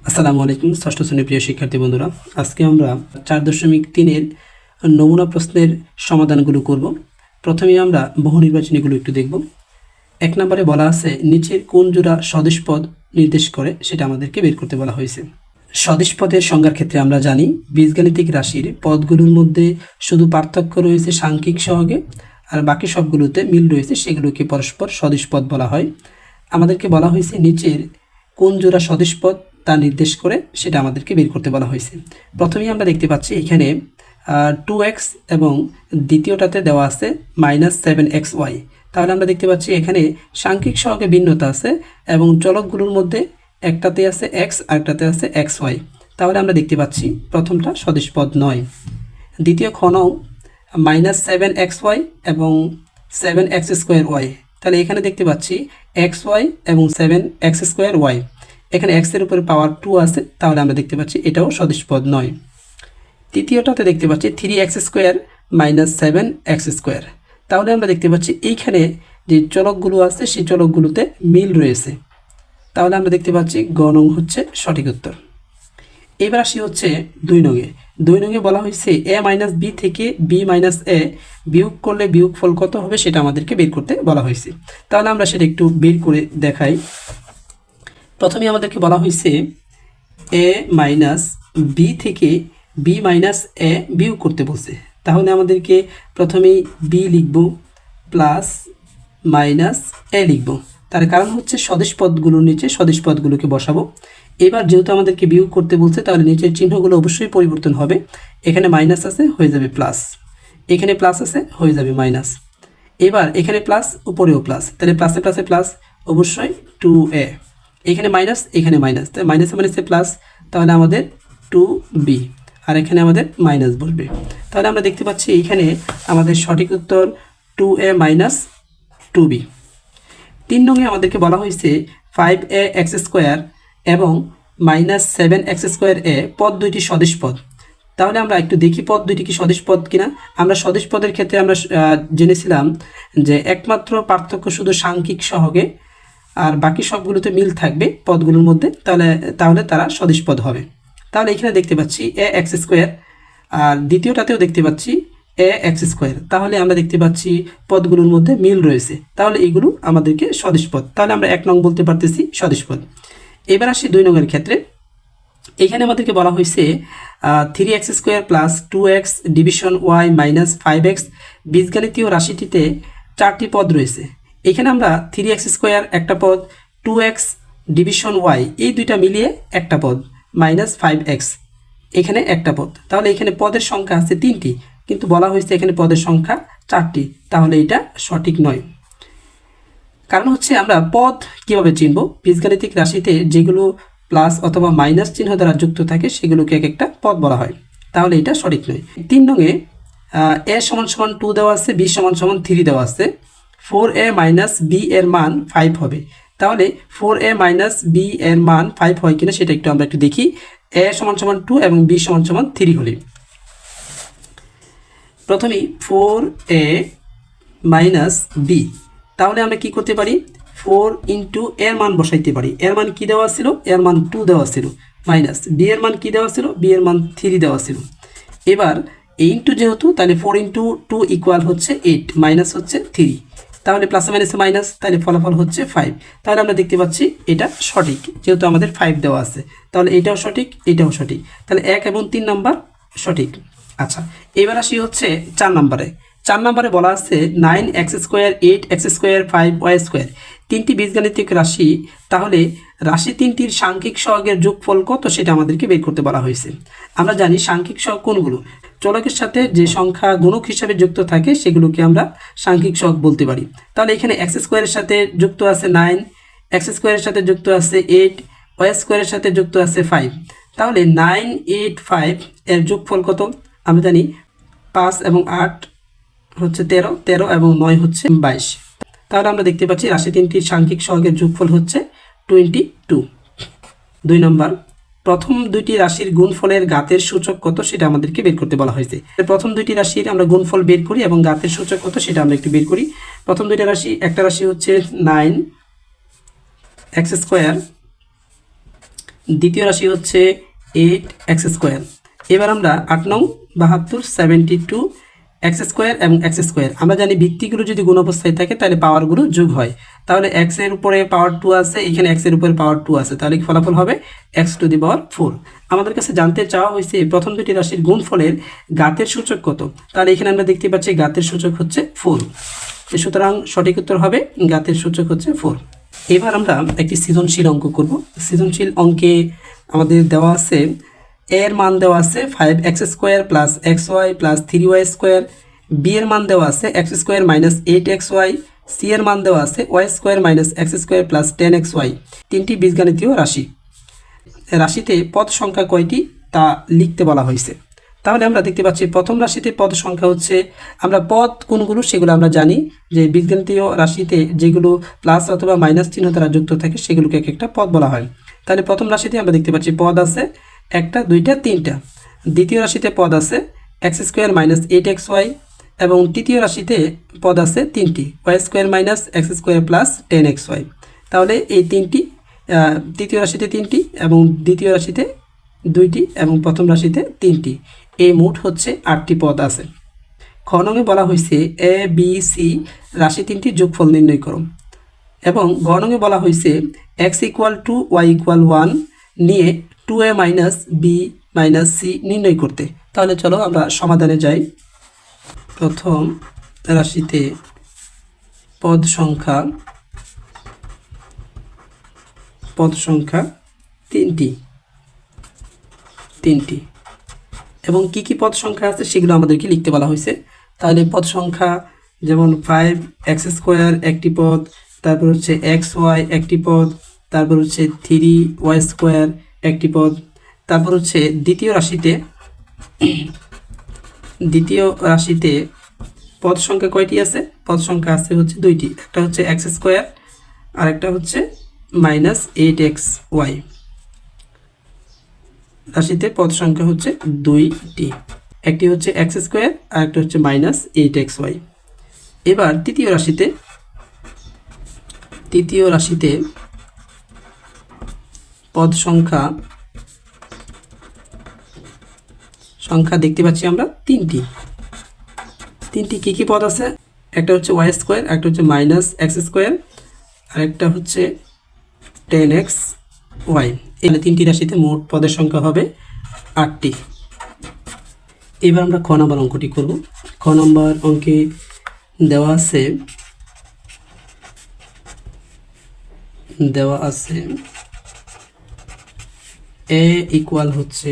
আসসালামু আলাইকুম ষষ্ঠ শ্রেণীর প্রিয় শিক্ষার্থী বন্ধুরা, আজকে আমরা 4.3-এর নমুনা প্রশ্নের সমাধানগুলো করব। প্রথমেই আমরা বহু নির্বাচনীগুলো একটু দেখব। 1 নম্বরে বলা আছে নিচের কোন জোড়া সদিশ পদ নির্দেশ করে সেটা আমাদেরকে বের করতে বলা হয়েছে। সদিশ পদের সংজ্ঞার ক্ষেত্রে আমরা জানি বীজগাণিতিক রাশির পদগুলোর মধ্যে শুধু পার্থক্য রয়েছে সাংখ্যিক সহগে, আর বাকি সবগুলোতে মিল রয়েছে, সেগুলোকে পরস্পর সদিশ পদ বলা হয়। আমাদেরকে বলা হয়েছে নিচের কোন জোড়া সদিশ পদ তা নির্দেশ করে সেটা আমাদেরকে বের করতে বলা হয়েছে। প্রথমেই আমরা দেখতে পাচ্ছি এখানে 2x এবং দ্বিতীয়টাতে দেওয়া আছে -7xy। তাহলে আমরা দেখতে পাচ্ছি এখানে সাংখ্যিক সহগে ভিন্নতা আছে এবং চলকগুলোর মধ্যে একটাতে আছে x আরেকটাতে আছে xy। তাহলে আমরা দেখতে পাচ্ছি প্রথমটা সদিশ পদ নয়। দ্বিতীয় ক্ষণও -7xy এবং 7x²y। তাহলে এখানে দেখতে পাচ্ছি xy এবং 7x²y। এখানে x এর উপরে পাওয়ার 2 আছে, তাহলে আমরা দেখতে পাচ্ছি এটাও সদিশ পদ নয়। তৃতীয়টাতে দেখতে পাচ্ছি 3x² - 7x²। তাহলে আমরা দেখতে পাচ্ছি এইখানে যে চলকগুলো আছে সেই চলকগুলোতে মিল রয়েছে, তাহলে আমরা দেখতে পাচ্ছি গ নং হচ্ছে সঠিক উত্তর। এবার আসি হচ্ছে 2 নংয়ে। 2 নংয়ে বলা হয়েছে a - b থেকে b - a বিয়োগ করলে বিয়োগফল কত হবে সেটা আমাদেরকে বের করতে বলা হয়েছে। তাহলে আমরা সেটা একটু বের করে দেখাই। প্রথমে আমাদেরকে বলা হয়েছে a - b থেকে b - a বিয়োগ করতে বলছে। তাহলে আমাদেরকে প্রথমেই b লিখব প্লাস মাইনাস a লিখব। তার কারণ হচ্ছে সদিশ পদগুলোর নিচে সদিশ পদগুলোকে বসাবো। এবার যেহেতু আমাদেরকে বিয়োগ করতে বলছে তাহলে নিচের চিহ্নগুলো অবশ্যই পরিবর্তন হবে। এখানে মাইনাস আছে হয়ে যাবে প্লাস, এখানে প্লাস আছে হয়ে যাবে মাইনাস। এবার এখানে প্লাস উপরেও প্লাস, তাহলে প্লাসে প্লাসে প্লাস অবশ্যই 2a। এখানে মাইনাস এখানে মাইনাস, তাই মাইনাসে মাইনাসে প্লাস, তাহলে আমাদের 2b, আর এখানে আমাদের মাইনাস বসবে। তাহলে আমরা দেখতে পাচ্ছি এইখানে আমাদের সঠিক উত্তর 2a - 2b। 3 নংয়ে আমাদেরকে বলা হয়েছে 5ax² এবং -7x²a পদ দুইটি সদিশ পদ। তাহলে আমরা একটু দেখি পদ দুইটি কি সদিশ পদ কিনা। আমরা সদিশ পদের ক্ষেত্রে আমরা জেনেছিলাম যে একমাত্র পার্থক্য শুধু সাংখ্যিক সহগে, আর বাকি সবগুলোতে মিল থাকবে পদগুলোর মধ্যে, তাহলে তারা সদিশ পদ হবে। তাহলে এখানে দেখতে পাচ্ছি ax², আর দ্বিতীয়টাতেও দেখতে পাচ্ছি ax²। তাহলে আমরা দেখতে পাচ্ছি পদগুলোর মধ্যে মিল রয়েছে, তাহলে এগুলো আমাদেরকে সদিশ পদ। তাহলে আমরা 1 নং বলতে পারতেছি সদিশ পদ। এবার আসি 2 নংয়ের ক্ষেত্রে। এখানে আমাদেরকে বলা হয়েছে 3x² + 2x division y - 5x বীজগাণিতীয় রাশিটিতে 4টি পদ রয়েছে। এখানে আমরা 3x² একটা পদ, 2x ডিভিশন y এই দুইটা মিলিয়ে একটা পদ, -5x এখানে একটা পদ। তাহলে এখানে পদের সংখ্যা আছে 3টি, কিন্তু বলা হয়েছে এখানে পদের সংখ্যা 4টি, তাহলে এটা সঠিক নয়। কারণ হচ্ছে আমরা পদ কিভাবে চিনব, বীজগাণিতিক রাশিতে যেগুলো প্লাস অথবা মাইনাস চিহ্ন দ্বারা যুক্ত থাকে সেগুলোকে এক একটা পদ বলা হয়, তাহলে এটা সঠিক নয়। 3 নংয়ে a = 2 দেওয়া আছে, b = 3 দেওয়া আছে। 4a - b এর মান 5 হবে। তাহলে 4a - b এর মান 5 হয় কিনা সেটা আমরা একটু দেখি। a = 2 এবং b = 3 হলে প্রথমেই 4a - b, তাহলে আমরা কি করতে পারি, 4 × এর মান বসাইতে পারি। এর মান কি দেওয়া ছিল, এর মান 2 দেওয়া ছিল, মাইনাস b এর মান কি দেওয়া ছিল, b এর মান 3 দেওয়া ছিল। এবার ইন্টু যেহেতু, তাহলে 4 × 2 = হচ্ছে 8, মাইনাস হচ্ছে 3, তাহলে প্লাসে মাইনাসে মাইনাস, তাহলে ফলাফল হচ্ছে 5। তাহলে আমরা দেখতে পাচ্ছি এটা সঠিক, যেহেতু আমাদের 5 দেওয়া আছে, তাহলে এটাও সঠিক এটাও সঠিক, তাহলে 1 এবং 3 নাম্বার সঠিক। আচ্ছা, এবার আসি হচ্ছে 4 নম্বরে। 4 নম্বরে বলা আছে 9x², 8x², 5y², 3টি বীজগাণিতিক রাশি। তাহলে রাশি 3টির সাংখ্যিক সহগের যোগফল কত সেটা আমাদেরকে বের করতে বলা হয়েছে। আমরা জানি সাংখ্যিক সহগ কোনগুলো, চলকের সাথে যে সংখ্যা গুণক হিসাবে যুক্ত থাকে সেগুলোকে আমরা সাংখ্যিক সহগ বলতে পারি। তাহলে এখানে x² এর সাথে যুক্ত আছে 9, x² এর সাথে যুক্ত আছে 8, y² এর সাথে যুক্ত আছে 5। তাহলে 9, 8, 5 এর যোগফল কত আমরা জানি, 5 এবং 8 হচ্ছে 13, 13 এবং 9 হচ্ছে 22। তাহলে আমরা দেখতে পাচ্ছি রাশি 3টির সাংখ্যিক সহগের যোগফল হচ্ছে 22। 2 নম্বর, প্রথম দুইটি রাশির গুণফলের ঘাতের সূচক কত সেটা আমাদেরকে বের করতে বলা হয়েছে। প্রথম দুইটি রাশির আমরা গুণফল বের করি এবং ঘাতের সূচক কত সেটা আমরা একটু বের করি। প্রথম দুইটা রাশি, একটা রাশি হচ্ছে 9x² দ্বিতীয় রাশি হচ্ছে 8x²। এবার আমরা 8 নং 72 72 x² এবং x²। আমরা জানি ভিত্তিগুলো যদি গুণ অবস্থায় থাকে তাহলে পাওয়ারগুলো যোগ হয়। তাহলে x এর উপরে পাওয়ার 2 আছে, এখানে x এর উপরে পাওয়ার 2 আছে, তাহলে ফলাফল হবে x⁴। আমাদের কাছে জানতে চাওয়া হয়েছে প্রথম দুটি রাশির গুণফলের ঘাতের সূচক কত। তাহলে এখানে আমরা দেখতে পাচ্ছি ঘাতের সূচক হচ্ছে 4। সুতরাং সঠিক উত্তর হবে ঘাতের সূচক হচ্ছে 4। এবার আমরা একটি সৃজনশীল অঙ্ক করব। সৃজনশীল অঙ্কে আমাদের দেওয়া আছে এর মান দেওয়া আছে 5x² plus xy plus 3y²। B এর মান দেওয়া আছে x² মাইনাস 8xy। সি এর মান দেওয়া আছে y² minus x² plus 10xy। তিনটি বীজগাণিতীয় রাশি। রাশিতে পদ সংখ্যা কয়টি তা লিখতে বলা হয়েছে। তাহলে আমরা দেখতে পাচ্ছি প্রথম রাশিতে পদ সংখ্যা হচ্ছে, আমরা পদ কোনগুলো সেগুলো আমরা জানি যে বীজগণিতীয় রাশিতে যেগুলো প্লাস অথবা মাইনাস চিহ্ন দ্বারা যুক্ত থাকে সেগুলোকে এক একটা পদ বলা হয়। তাহলে প্রথম রাশিতে আমরা দেখতে পাচ্ছি পদ আছে একটা, দুইটা, তিনটা। দ্বিতীয় রাশিতে পদ আছে x² মাইনাস 8xy এবং তৃতীয় রাশিতে পদ আছে তিনটি y² minus x² plus 10xy। তাহলে এই তিনটি তৃতীয় রাশিতে তিনটি এবং দ্বিতীয় রাশিতে দুইটি এবং প্রথম রাশিতে তিনটি, এই মোট হচ্ছে 8টি পদ আছে। খ নঙে বলা হয়েছে এ বি সি রাশি তিনটি যোগফল নির্ণয় করো এবং গ নঙে বলা হয়েছে x = y = 1 নিয়ে 2a minus B minus C নির্ণয় করতে। তাহলে চলো আমরা সমাধানে যাই। প্রথম রাশিতে পদ সংখ্যা তিনটি এবং কি কি পদ সংখ্যা আছে সেগুলো আমাদেরকে লিখতে বলা হয়েছে। তাহলে পদ সংখ্যা যেমন 5x² একটি পদ, তারপর হচ্ছে xy একটি পদ, তারপর হচ্ছে 3y² একটি পদ। তারপর হচ্ছে দ্বিতীয় রাশিতে পদ সংখ্যা কয়টি আছে? পদ সংখ্যা আছে হচ্ছে দুইটি, একটা হচ্ছে x² আর একটা হচ্ছে মাইনাস 8xy। রাশিতে পদ সংখ্যা হচ্ছে দুইটি, একটি হচ্ছে x² আর একটা হচ্ছে মাইনাস 8xy। এবার তৃতীয় রাশিতে পদ সংখ্যা দেখতে পাচ্ছি আমরা তিনটি কি কি পদ আছে? একটা হচ্ছে y², একটা হচ্ছে মাইনাস x² আর একটা হচ্ছে 10xy। এই তিনটি রাশিতে মোট পদের সংখ্যা হবে 8টি। এবার আমরা খ নম্বর অঙ্কটি করব। খ নম্বর অঙ্কে দেওয়া আছে a ইকুয়াল হচ্ছে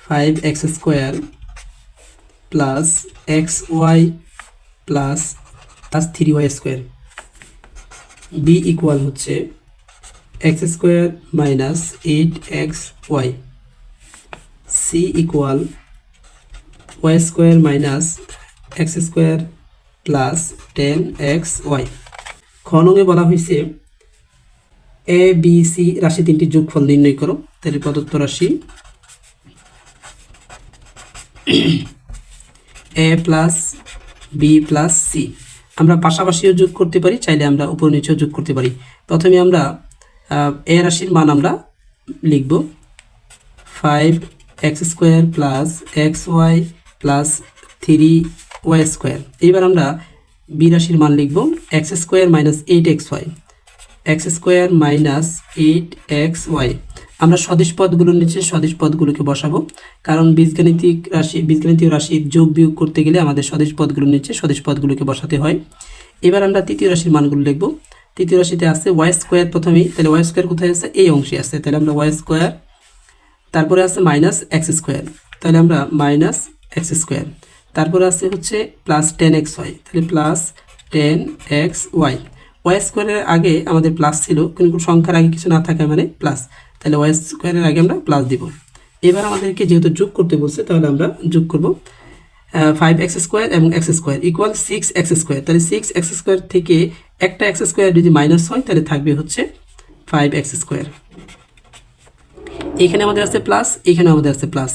5x² plus xy plus 3y²। b equal হচ্ছে x² minus 8xy। c equal y² minus x² plus 10xy। খ নঙে বলা হয়েছে এ বি সি রাশি তিনটি যোগফল নির্ণয় করো। তাহলে প্রদত্ত রাশি a plus b plus c আমরা পাশাপাশিও যোগ করতে পারি, চাইলে আমরা উপর নিচেও যোগ করতে পারি। প্রথমে আমরা এ রাশির মান আমরা লিখব 5x² plus xy plus 3y²। এবার আমরা বি রাশির মান লিখব x² minus 8xy, x² minus 8xy। আমরা সদিশ পদগুলোর নিচে সদিশ পদগুলোকে বসাবো, কারণ বীজগণিতীয় রাশির যোগ বিয়োগ করতে গেলে আমাদের সদিশ পদগুলোর নিচে সদিশ পদগুলোকে বসাতে হয়। এবার আমরা তৃতীয় রাশির মানগুলো লিখব। তৃতীয় রাশিতে আছে y² প্রথমেই, তাহলে y² কোথায় আছে? এই অংশে আছে, তাহলে আমরা y², তারপরে আছে মাইনাস x², তাহলে আমরা মাইনাস x², তারপরে আছে হচ্ছে প্লাস 10xy, তাহলে প্লাস 10xy। y² এর আগে আমাদের প্লাস ছিল, কিন্তু সংখ্যার আগে কিছু না থাকা মানে প্লাস, তাহলে y² এর আগে আমরা প্লাস দিব। এবার আমাদেরকে যেহেতু যোগ করতে বলছে তাহলে আমরা যোগ করব 5x² এবং x² ইকুয়াল 6x²। তাহলে 6x² থেকে একটা x² যদি মাইনাস হয় তাহলে থাকবে হচ্ছে 5x²। এখানে আমাদের আছে প্লাস, এখানে আমাদের আছে প্লাস,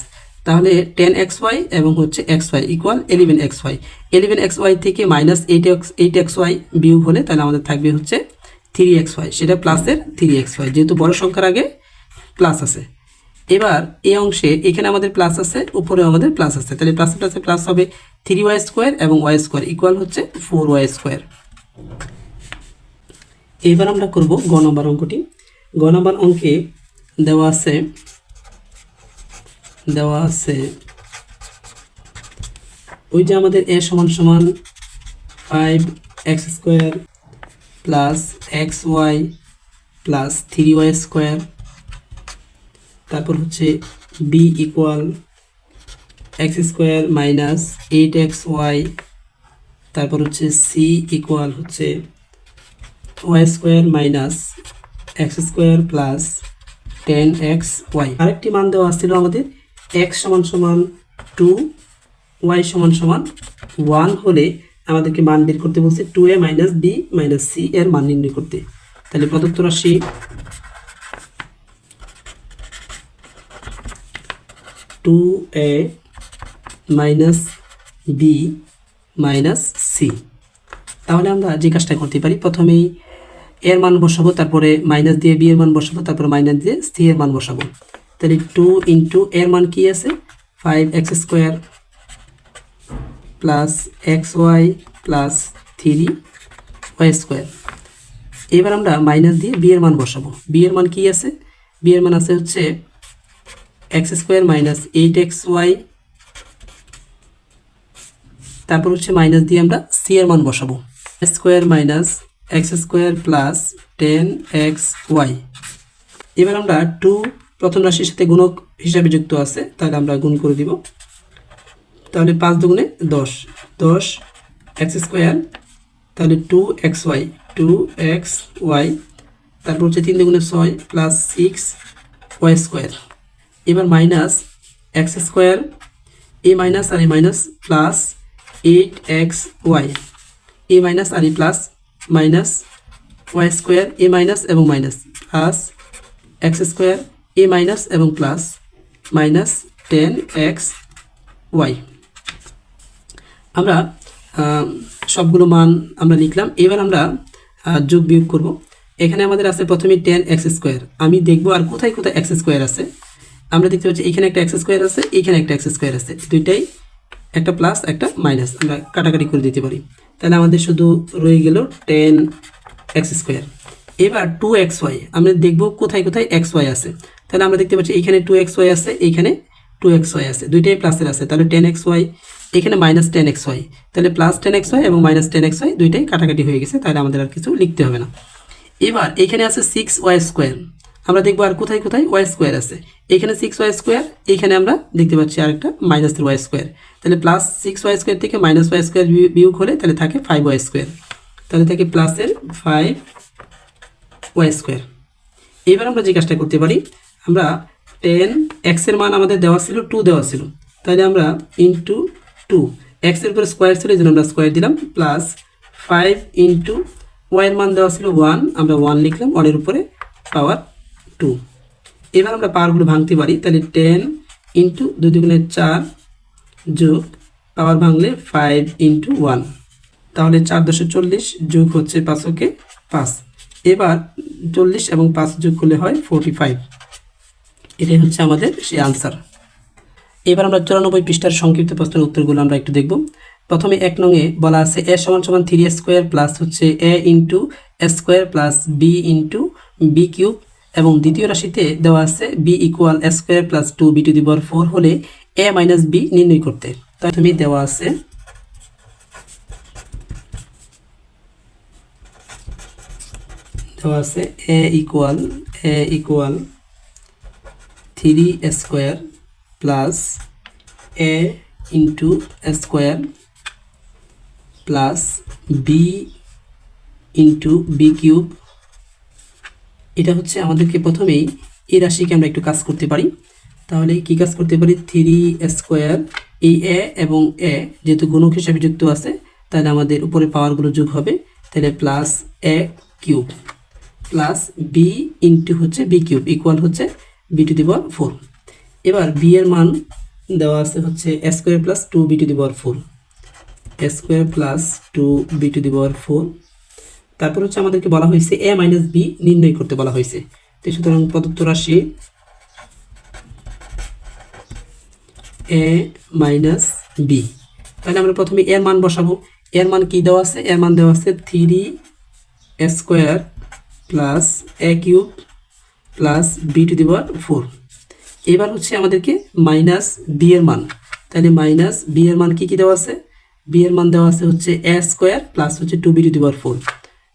তাহলে 10xy এবং হচ্ছে xy ইকুয়াল 11xy। 11xy থেকে মাইনাস 8xy বিয়োগ হলে তাহলে আমাদের থাকবে হচ্ছে 3xy, সেটা প্লাসের 3xy। যেহেতু বড় সংখ্যার আগে প্লাস আছে। এবার এই অংশে এখানে আমাদের প্লাস আছে, উপরেও আমাদের প্লাস আছে, তাহলে প্লাসে প্লাসে প্লাস হবে 3y স্কোয়ার এবং y স্কোয়ার ইকুয়াল হচ্ছে 4y স্কোয়ার। এবার আমরা করব গ নম্বর অঙ্কটি। গ নম্বর অঙ্কে দেওয়া আছে ওই যে আমাদের a সমান সমান 5x square plus xy plus 3y square, তারপর হচ্ছে b equal x square minus 8xy, তারপর হচ্ছে c ইকুয়াল হচ্ছে y square minus x square plus 10xy। আরেকটি মান দেওয়া আসছিল আমাদের x সমান সমান 2, y সমান সমান 1 হলে আমাদেরকে মান বের করতে বলছে 2a minus b minus c এর মান নির্ণয় করতে। তাহলে প্রদত্ত রাশি 2a minus b minus c, তাহলে আমরা যে কাজটা করতে পারি, প্রথমেই এর মান বসাবো, তারপরে মাইনাস দিয়ে বি এর মান বসাবো, তারপরে মাইনাস দিয়ে সি এর মান বসাবো। তাহলে 2 ইন্টু এর মান কি আছে 5x square plus xy plus 3y square. এবার আমরা মাইনাস দিয়ে বি এর মান বসাবো। বি এর মান কি আছে, বি এর মান আছে হচ্ছে x স্কোয়ার মাইনাস 8xy, তারপর হচ্ছে মাইনাস দিয়ে আমরা সি এর মান বসাবো, square minus x square plus 10xy। এবার আমরা 2 প্রথম রাশির সাথে গুণক হিসাবে যুক্ত আছে, তাহলে আমরা গুণ করে দিব। তাহলে 5 দুগুণে 10, 10x স্কোয়ার, তাহলে 2xy, 2xy, তারপর হচ্ছে 3 দুগুণে 6 প্লাস 6y স্কোয়ার। এবার মাইনাস x স্কোয়ার, এ মাইনাস আর এ মাইনাস প্লাস 8xy, এ মাইনাস আর এ প্লাস মাইনাস y স্কোয়ার, এ মাইনাস এবং মাইনাস প্লাস x স্কোয়ার, এ মাইনাস এবং প্লাস মাইনাস 10xy। আমরা সবগুলো মান আমরা লিখলাম। এবার আমরা যোগ বিয়োগ করব। এখানে আমাদের আছে প্রথমে 10x স্কোয়ার, আমি দেখব আর কোথায় কোথায় x স্কোয়ার আছে। আমরা দেখতে পাচ্ছি এখানে একটা x স্কোয়ার আছে, এখানে একটা x স্কোয়ার আছে, দুইটাই একটা প্লাস একটা মাইনাস, আমরা কাটাকাটি করে দিতে পারি। তাহলে আমাদের শুধু রয়ে গেল 10x স্কোয়ার। এবার 2xy আমরা দেখব কোথায় কোথায় xy আছে। তাহলে আমরা দেখতে পাচ্ছি এখানে 2xy আছে, এখানে 2xy আছে, দুইটাই প্লাসের আছে, তাহলে 10xy, এখানে মাইনাস 10xy, তাহলে প্লাস 10xy এবং মাইনাস 10xy দুইটাই কাটাকাটি হয়ে গেছে, তাহলে আমাদের আর কিছু লিখতে হবে না। এবার এখানে আছে 6y স্কোয়ার, আমরা দেখবো আর কোথায় কোথায় y স্কোয়ার আছে। এখানে 6y স্কোয়ার, এখানে আমরা দেখতে পাচ্ছি আরেকটা মাইনাস 3y স্কোয়ার, তাহলে প্লাস 6y স্কোয়ার থেকে মাইনাস y স্কোয়ার বিয়োগ হলে তাহলে থাকে 5y স্কোয়ার, তাহলে থাকে প্লাসের 5y স্কোয়ার। এবার আমরা যে কাজটা করতে পারি, আমরা 10x এর মান আমাদের দেওয়া ছিল 2 দেওয়া ছিল, তাহলে আমরা ইন্টু 2, x এর উপরে স্কোয়ার ছিল এই জন্য আমরা স্কোয়ার দিলাম, প্লাস 5 ইন্টু y এর মান দেওয়া ছিল 1, আমরা 1 লিখলাম, 1 এর উপরে পাওয়ার 2। এবার আমরা পাওয়ারগুলো ভাঙতে পারি, তাহলে 10 ইন্টু 2 দুগুণে 4 যোগ পাওয়ার ভাঙলে 5 ইন্টু 1, তাহলে 4 × 40 যোগ হচ্ছে 5 5। এবার 40 এবং 5 যোগ করলে হয় 45। এটাই হচ্ছে আমাদের সেই আনসার। এবার আমরা 94 পৃষ্ঠার সংক্ষিপ্ত প্রশ্নের উত্তরগুলো আমরা একটু দেখব। প্রথমে 1 নংয়ে বলা আছে a সমান সমান 3a স্কোয়ার প্লাস হচ্ছে a into a square plus b into b cube, এবং দ্বিতীয় রাশিতে দেওয়া আছে b equal a square plus 2b to the power 4 হলে a মাইনাস b নির্ণয় করতে। তাই তুমি দেওয়া আছে a equal 3a square plus a into a square plus b into b cube. এটা হচ্ছে আমাদেরকে প্রথমেই এই রাশিকে আমরা একটু কাজ করতে পারি। তাহলে কি কাজ করতে পারি, 3a স্কোয়ার, এই a এবং a যেহেতু গুণক হিসাবে যুক্ত আছে, তাহলে আমাদের উপরে পাওয়ারগুলো যোগ হবে, তাহলে plus a cube plus b into হচ্ছে b কিউব ইকুয়াল হচ্ছে b টু দি পাওয়ার 4। এবার b এর মান দেওয়া আছে হচ্ছে a square plus 2b to the power 4, a square plus 2b to the power 4। তারপর হচ্ছে আমাদেরকে বলা হয়েছে a মাইনাস b নির্ণয় করতে বলা হয়েছে। তো সুতরাং প্রদত্ত রাশি এ মাইনাস বি। তাহলে আমরা প্রথমে এর মান বসাবো। এর মান কি দেওয়া আছে? এর মান দেওয়া আছে 3 square plus a cube plus b to the power 4। এবার হচ্ছে আমাদেরকে মাইনাস বি এর মান। তাহলে মাইনাস বি এর মান কি দেওয়া আছে? বি এর মান দেওয়া আছে হচ্ছে এ স্কোয়ার প্লাস হচ্ছে 2b টু দি পাওয়ার 4।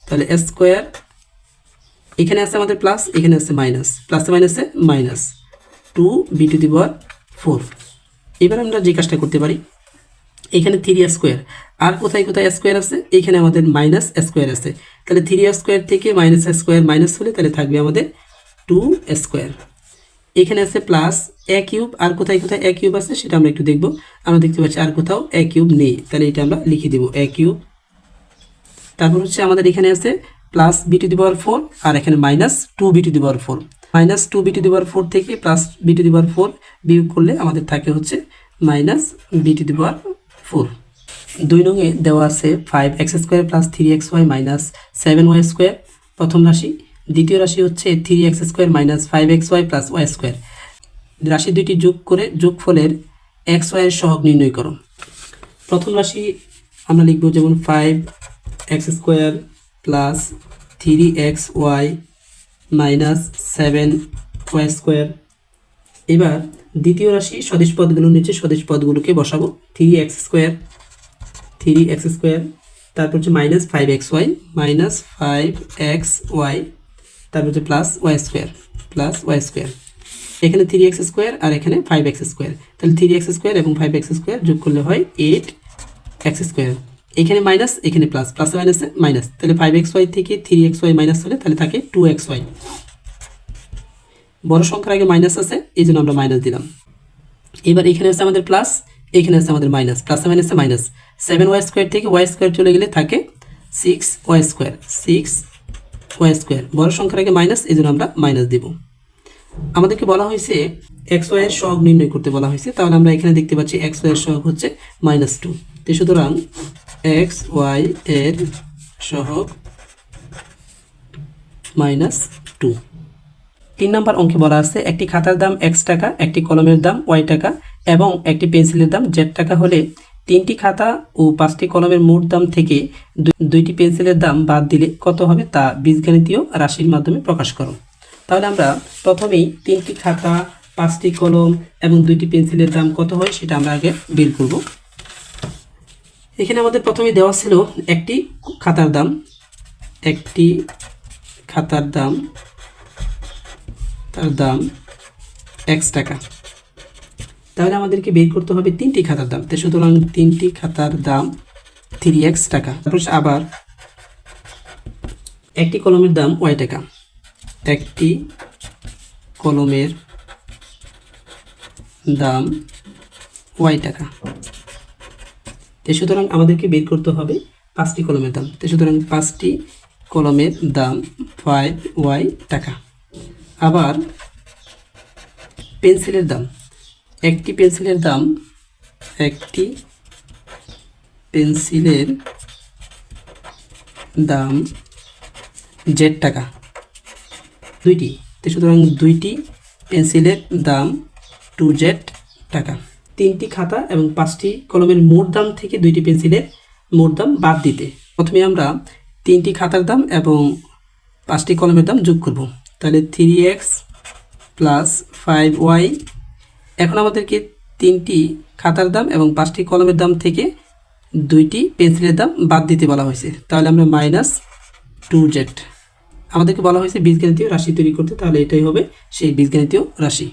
তাহলে এ স্কোয়ার, এখানে আছে আমাদের প্লাস, এখানে আছে মাইনাস, প্লাসে মাইনাসে minus 2b to the power 4। এবার আমরা যে কাজটা করতে পারি, এখানে 3 স্কোয়ার, আর কোথায় কোথায় স্কোয়ার আছে? এখানে আমাদের মাইনাস স্কোয়ার আছে। তাহলে 3 স্কোয়ার থেকে মাইনাস স্কোয়ার মাইনাস হলে তাহলে থাকবে আমাদের 2 স্কোয়ার। এখানে আছে প্লাস এ কিউব, আর কোথায় কোথায় এ কিউব আছে সেটা আমরা একটু দেখব। আমরা দেখতে পাচ্ছি আর কোথাও এ কিউব নেই, তাহলে এটা আমরা লিখে দেব এ কিউব। তারপর হচ্ছে আমাদের এখানে আছে plus b to the power 4, আর এখানে minus 2b to the power 4। Minus 2b to the power 4 থেকে plus b to the power 4 বিয়োগ করলে আমাদের থাকে হচ্ছে minus b to the power 4। 2 নংয়ে দেওয়া আছে 5x square plus 3xy minus 7y square প্রথম রাশি। দ্বিতীয় রাশি হচ্ছে 3x square minus 5xy plus y square. রাশি দুইটি যোগ করে যোগফলের xy এর সহগ নির্ণয় করো। প্রথম রাশি আমরা লিখব যেমন 5x square plus 3xy minus 7y square. এবার দ্বিতীয় রাশি সদিশ পদগুলোর নিচে সদিশ পদগুলোকে বসাবো। 3x স্কোয়ার তারপর হচ্ছে মাইনাস 5xy মাইনাস 5xy, তারপর হচ্ছে প্লাস y স্কোয়ার। এখানে 3x স্কোয়ার আর এখানে 5x স্কোয়ার, তাহলে 3x স্কোয়ার এবং 5x স্কোয়ার যোগ করলে হয় 8x স্কোয়ার। এখানে মাইনাস, এখানে প্লাস, প্লাসে মাইনাসে মাইনাস, তাহলে 5xy থেকে 3xy মাইনাস হলে তাহলে থাকে 2xy। বড় সংখ্যার আগে মাইনাস আছে, এই জন্য আমরা মাইনাস দিলাম। এবার এখানে আছে আমাদের প্লাস, এখানে আছে আমাদের মাইনাস, প্লাসে মাইনাসে মাইনাস। 7y স্কোয়ার থেকে y স্কোয়ার চলে গেলে থাকে 6y স্কোয়ার। বড় সংখ্যার আগে মাইনাস, এই জন্য আমরা মাইনাস দিব। আমাদেরকে বলা হয়েছে xy এর সহগ নির্ণয় করতে বলা হয়েছে, তাহলে আমরা এখানে দেখতে পাচ্ছি xy এর সহগ হচ্ছে -2। তো সুতরাং xy এর সহগ -2। 3 নম্বর অঙ্কে বলা আছে একটি খাতার দাম x টাকা, একটি কলমের দাম y টাকা এবং একটি পেন্সিলের দাম z টাকা হলে 3টি খাতা ও 5টি কলমের মোট দাম থেকে 2টি পেন্সিলের দাম বাদ দিলে কত হবে তা বীজগণিতীয় রাশির মাধ্যমে প্রকাশ করো। তাহলে আমরা প্রথমেই 3টি খাতা, 5টি কলম এবং 2টি পেন্সিলের দাম কত হয় সেটা আমরা আগে বের করব। এখানে আমাদের প্রথমে দেওয়া ছিল একটি খাতার দাম, তার দাম x টাকা। তাহলে আমাদেরকে বের করতে হবে 3টি খাতার দাম। সুতরাং 3টি খাতার দাম 3x টাকা। তারপর আবার একটি কলমের দাম y টাকা, একটি কলমের দাম y টাকা। সুতরাং আমাদেরকে বের করতে হবে 5টি কলমের দাম। সুতরাং 5টি কলমের দাম 5y টাকা। আবার পেন্সিলের দাম, একটি পেন্সিলের দাম z টাকা। 2টি, সুতরাং 2টি পেন্সিলের দাম 2z টাকা। 3টি খাতা এবং 5টি কলমের মোট দাম থেকে 2টি পেন্সিলের মোট দাম বাদ দিতে প্রথমে আমরা 3টি খাতার দাম এবং 5টি কলমের দাম যোগ করব। তাহলে 3x প্লাস 5y। এখন আমাদেরকে 3টি খাতার দাম এবং 5টি কলমের দাম থেকে 2টি পেন্সিলের দাম বাদ দিতে বলা হয়েছে, তাহলে আমরা -2z। আমাদেরকে বলা হয়েছে বীজগণিতীয় রাশি তৈরি করতে, তাহলে এটাই হবে সেই বীজগণিতীয় রাশি।